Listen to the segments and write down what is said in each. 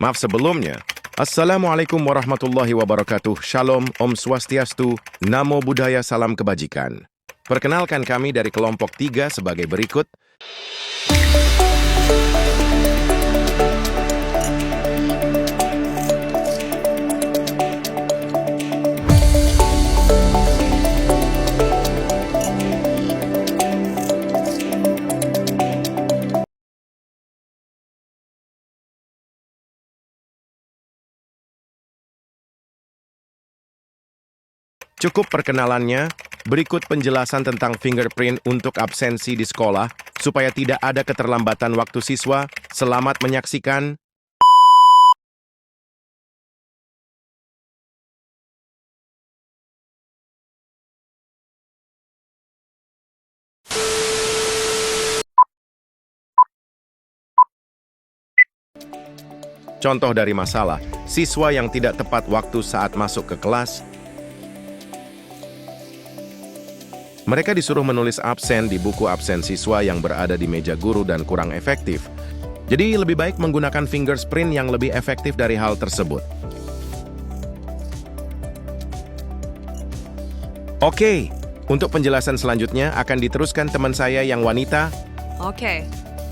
Maaf sebelumnya. Assalamualaikum warahmatullahi wabarakatuh. Shalom, Om Swastiastu, Namo Buddhaya, Salam Kebajikan. Perkenalkan kami dari kelompok 3 sebagai berikut. Cukup perkenalannya, berikut penjelasan tentang fingerprint untuk absensi di sekolah, supaya tidak ada keterlambatan waktu siswa. Selamat menyaksikan. Contoh dari masalah, siswa yang tidak tepat waktu saat masuk ke kelas. Mereka disuruh menulis absen di buku absen siswa yang berada di meja guru dan kurang efektif. Jadi lebih baik menggunakan fingerprint yang lebih efektif dari hal tersebut. Oke, untuk penjelasan selanjutnya akan diteruskan teman saya yang wanita. Oke.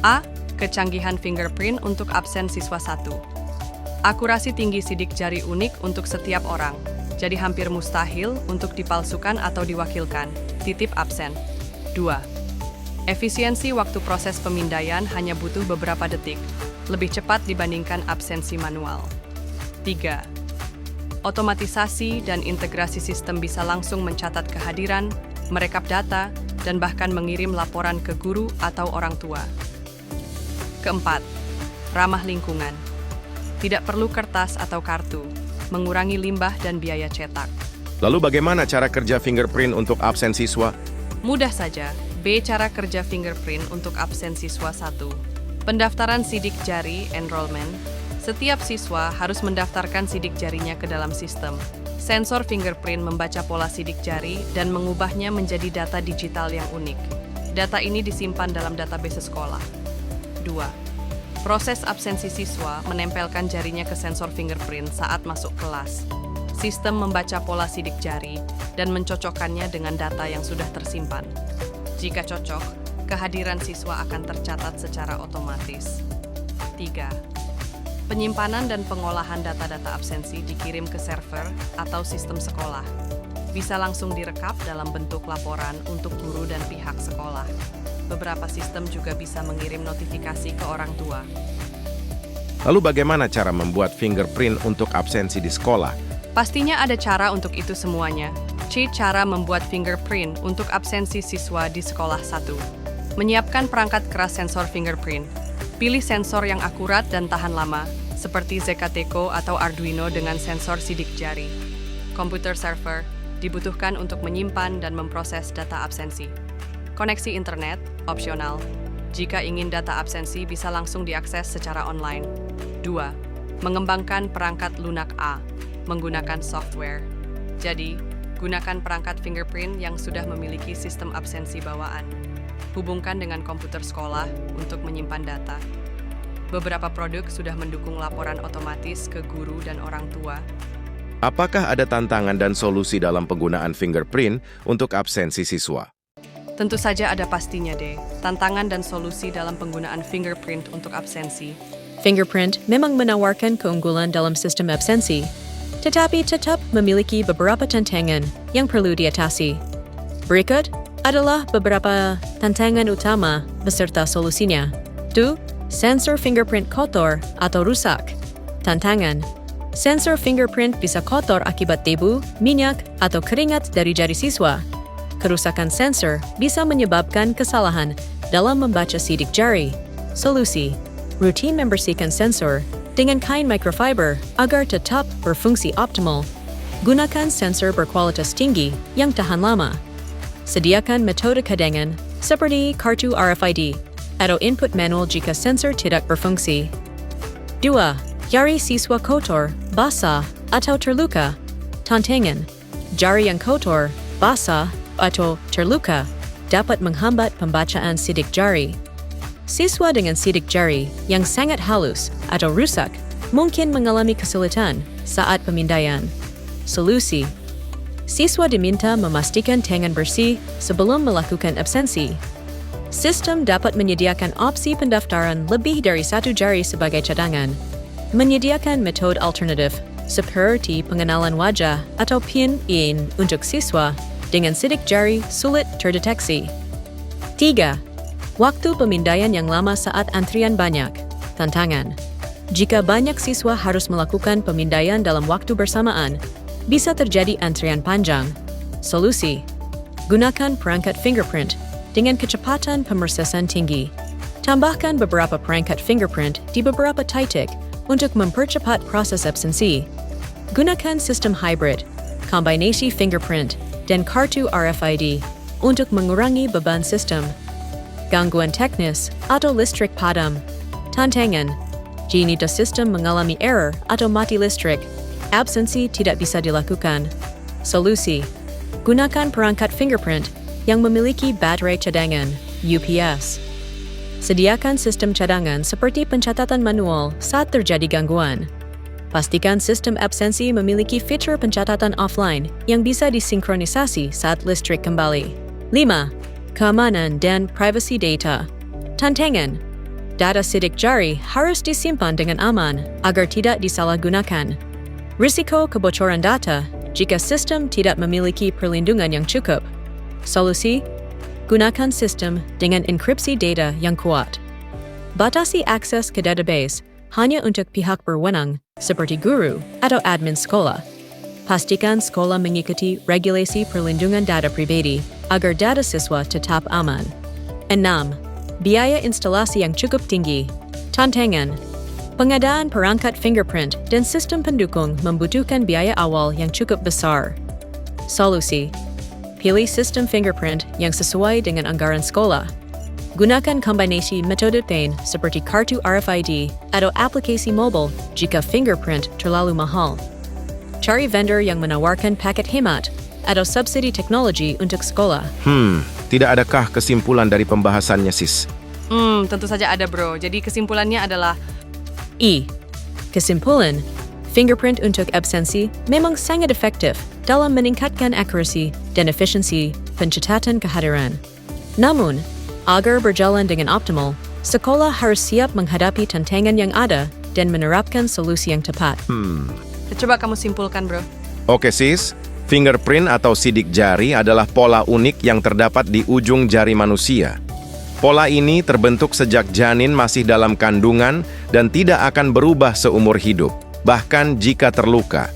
A. Kecanggihan fingerprint untuk absen siswa 1. Akurasi tinggi sidik jari unik untuk setiap orang. Jadi hampir mustahil untuk dipalsukan atau diwakilkan. Titip absen. 2. Efisiensi waktu proses pemindaian hanya butuh beberapa detik, lebih cepat dibandingkan absensi manual. 3. Otomatisasi dan integrasi sistem bisa langsung mencatat kehadiran, merekap data, dan bahkan mengirim laporan ke guru atau orang tua. Keempat, ramah lingkungan. Tidak perlu kertas atau kartu, mengurangi limbah dan biaya cetak. Lalu bagaimana cara kerja fingerprint untuk absen siswa? Mudah saja. B. Cara kerja fingerprint untuk absen siswa 1. Pendaftaran sidik jari, enrollment. Setiap siswa harus mendaftarkan sidik jarinya ke dalam sistem. Sensor fingerprint membaca pola sidik jari dan mengubahnya menjadi data digital yang unik. Data ini disimpan dalam database sekolah. 2. Proses absensi siswa menempelkan jarinya ke sensor fingerprint saat masuk kelas. Sistem membaca pola sidik jari dan mencocokkannya dengan data yang sudah tersimpan. Jika cocok, kehadiran siswa akan tercatat secara otomatis. 3. Penyimpanan dan pengolahan data-data absensi dikirim ke server atau sistem sekolah. Bisa langsung direkap dalam bentuk laporan untuk guru dan pihak sekolah. Beberapa sistem juga bisa mengirim notifikasi ke orang tua. Lalu bagaimana cara membuat fingerprint untuk absensi di sekolah? Pastinya ada cara untuk itu semuanya. C. Cara membuat fingerprint untuk absensi siswa di sekolah 1. Menyiapkan perangkat keras sensor fingerprint. Pilih sensor yang akurat dan tahan lama, seperti ZKTeco atau Arduino dengan sensor sidik jari. Komputer server dibutuhkan untuk menyimpan dan memproses data absensi. Koneksi internet, opsional. Jika ingin data absensi bisa langsung diakses secara online. 2. Mengembangkan perangkat lunak A menggunakan software. Jadi, gunakan perangkat fingerprint yang sudah memiliki sistem absensi bawaan. Hubungkan dengan komputer sekolah untuk menyimpan data. Beberapa produk sudah mendukung laporan otomatis ke guru dan orang tua. Apakah ada tantangan dan solusi dalam penggunaan fingerprint untuk absensi siswa? Tentu saja ada pastinya deh, tantangan dan solusi dalam penggunaan fingerprint untuk absensi. Fingerprint memang menawarkan keunggulan dalam sistem absensi, tetapi tetap memiliki beberapa tantangan yang perlu diatasi. Berikut adalah beberapa tantangan utama beserta solusinya. 2. Sensor fingerprint kotor atau rusak. Tantangan: sensor fingerprint bisa kotor akibat debu, minyak, atau keringat dari jari siswa. Kerusakan sensor bisa menyebabkan kesalahan dalam membaca sidik jari. Solusi: rutin membersihkan sensor dengan kain microfiber agar tetap berfungsi optimal. Gunakan sensor berkualitas tinggi yang tahan lama. Sediakan metode cadangan seperti kartu RFID atau input manual jika sensor tidak berfungsi. 2. Jari siswa kotor, basah, atau terluka. Tantangan: jari yang kotor, basah, atau terluka dapat menghambat pembacaan sidik jari. Siswa dengan sidik jari yang sangat halus atau rusak mungkin mengalami kesulitan saat pemindaian. Solusi: siswa diminta memastikan tangan bersih sebelum melakukan absensi. Sistem dapat menyediakan opsi pendaftaran lebih dari satu jari sebagai cadangan, menyediakan metode alternatif seperti pengenalan wajah atau PIN untuk siswa dengan sidik jari sulit terdeteksi. 3. Waktu pemindaian yang lama saat antrian banyak. Tantangan: jika banyak siswa harus melakukan pemindaian dalam waktu bersamaan, bisa terjadi antrian panjang. Solusi: gunakan perangkat fingerprint dengan kecepatan pemrosesan tinggi. Tambahkan beberapa perangkat fingerprint di beberapa titik untuk mempercepat proses absensi. Gunakan sistem hybrid, kombinasi fingerprint, dan kartu RFID untuk mengurangi beban sistem. Gangguan teknis atau listrik padam. Tantangan: jika sistem mengalami error atau mati listrik, absensi tidak bisa dilakukan. Solusi: gunakan perangkat fingerprint yang memiliki baterai cadangan UPS. Sediakan sistem cadangan seperti pencatatan manual saat terjadi gangguan. Pastikan sistem absensi memiliki fitur pencatatan offline yang bisa disinkronisasi saat listrik kembali. 5. Keamanan dan privasi data. Tantangan: data sidik jari harus disimpan dengan aman agar tidak disalahgunakan. Risiko kebocoran data jika sistem tidak memiliki perlindungan yang cukup. Solusi: gunakan sistem dengan enkripsi data yang kuat. Batasi akses ke database hanya untuk pihak berwenang seperti guru atau admin sekolah. Pastikan sekolah mengikuti regulasi perlindungan data pribadi agar data siswa tetap aman. 6. Biaya instalasi yang cukup tinggi. Tantangan: pengadaan perangkat fingerprint dan sistem pendukung membutuhkan biaya awal yang cukup besar. Solusi: pilih sistem fingerprint yang sesuai dengan anggaran sekolah. Gunakan kombinasi metode PIN seperti kartu RFID atau aplikasi mobile jika fingerprint terlalu mahal. Cari vendor yang menawarkan paket hemat atau subsidi teknologi untuk sekolah. Tidak adakah kesimpulan dari pembahasannya, Sis? Tentu saja ada, bro. Jadi kesimpulannya adalah Kesimpulan: fingerprint untuk absensi memang sangat efektif dalam meningkatkan akurasi dan efisiensi pencatatan kehadiran. Namun, agar berjalan dengan optimal, sekolah harus siap menghadapi tantangan yang ada dan menerapkan solusi yang tepat. coba kamu simpulkan, bro. Oke, Sis. Fingerprint atau sidik jari adalah pola unik yang terdapat di ujung jari manusia. Pola ini terbentuk sejak janin masih dalam kandungan dan tidak akan berubah seumur hidup, bahkan jika terluka.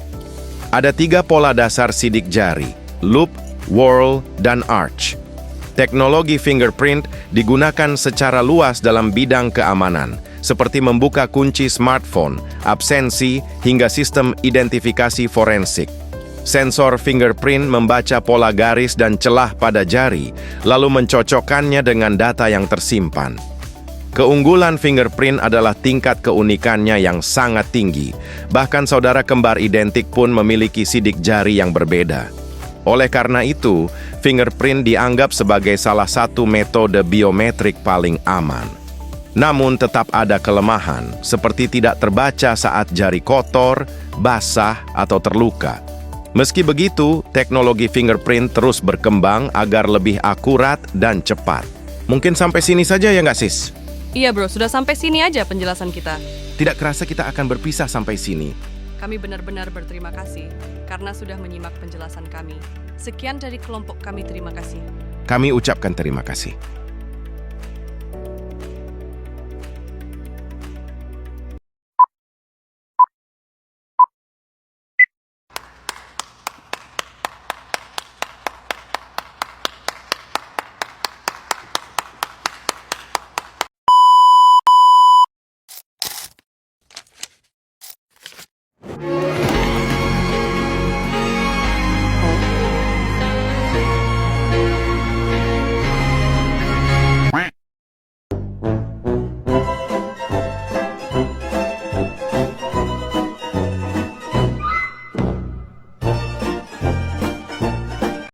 Ada 3 pola dasar sidik jari: loop, whorl, dan arch. Teknologi fingerprint digunakan secara luas dalam bidang keamanan, seperti membuka kunci smartphone, absensi, hingga sistem identifikasi forensik. Sensor fingerprint membaca pola garis dan celah pada jari, lalu mencocokkannya dengan data yang tersimpan. Keunggulan fingerprint adalah tingkat keunikannya yang sangat tinggi. Bahkan saudara kembar identik pun memiliki sidik jari yang berbeda. Oleh karena itu, fingerprint dianggap sebagai salah satu metode biometrik paling aman. Namun tetap ada kelemahan, seperti tidak terbaca saat jari kotor, basah, atau terluka. Meski begitu, teknologi fingerprint terus berkembang agar lebih akurat dan cepat. Mungkin sampai sini saja ya nggak, Sis? Iya, bro. Sudah sampai sini aja penjelasan kita. Tidak kerasa kita akan berpisah sampai sini. Kami benar-benar berterima kasih karena sudah menyimak penjelasan kami. Sekian dari kelompok kami, terima kasih. Kami ucapkan terima kasih.